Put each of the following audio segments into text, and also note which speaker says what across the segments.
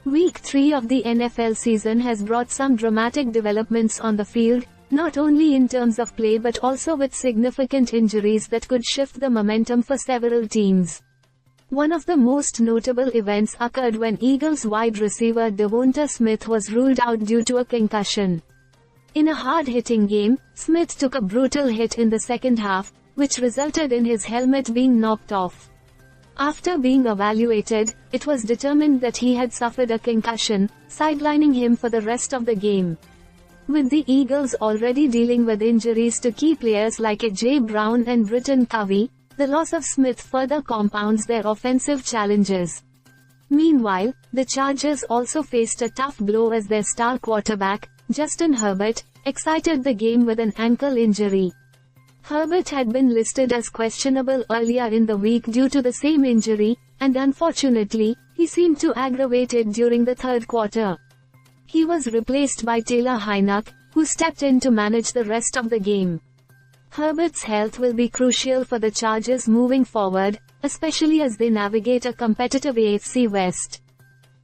Speaker 1: Week 3 of the NFL season has brought some dramatic developments on the field, not only in terms of play but also with significant injuries that could shift the momentum for several teams. One of the most notable events occurred when Eagles wide receiver DeVonta Smith was ruled out due to a concussion. In a hard-hitting game, Smith took a brutal hit in the second half, which resulted in his helmet being knocked off. After being evaluated, it was determined that he had suffered a concussion, sidelining him for the rest of the game. With the Eagles already dealing with injuries to key players like A.J. Brown and Britton Covey, the loss of Smith further compounds their offensive challenges. Meanwhile, the Chargers also faced a tough blow as their star quarterback, Justin Herbert, exited the game with an ankle injury. Herbert had been listed as questionable earlier in the week due to the same injury, and unfortunately, he seemed to aggravate it during the third quarter. He was replaced by Taylor Heinicke, who stepped in to manage the rest of the game. Herbert's health will be crucial for the Chargers moving forward, especially as they navigate a competitive AFC West.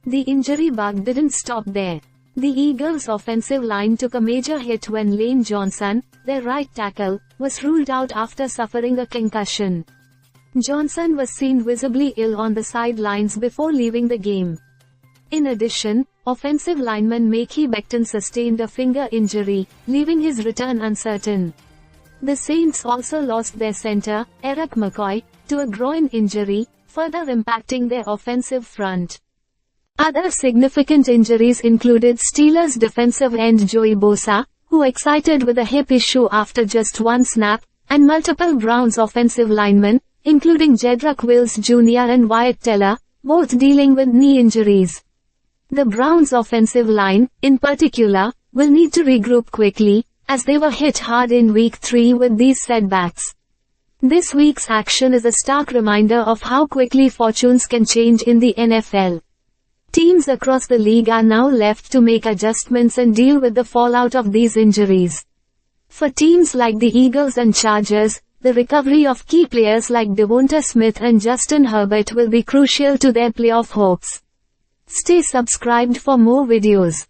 Speaker 1: The injury bug didn't stop there. The Eagles' offensive line took a major hit when Lane Johnson, their right tackle, was ruled out after suffering a concussion. Johnson was seen visibly ill on the sidelines before leaving the game. In addition, offensive lineman Mekhi Becton sustained a finger injury, leaving his return uncertain. The Saints also lost their center, Eric McCoy, to a groin injury, further impacting their offensive front. Other significant injuries included Steelers defensive end Joey Bosa, who exited with a hip issue after just one snap, and multiple Browns offensive linemen, including Jedrick Wills Jr. and Wyatt Teller, both dealing with knee injuries. The Browns offensive line, in particular, will need to regroup quickly, as they were hit hard in Week 3 with these setbacks. This week's action is a stark reminder of how quickly fortunes can change in the NFL. Teams across the league are now left to make adjustments and deal with the fallout of these injuries. For teams like the Eagles and Chargers, the recovery of key players like DeVonta Smith and Justin Herbert will be crucial to their playoff hopes. Stay subscribed for more videos.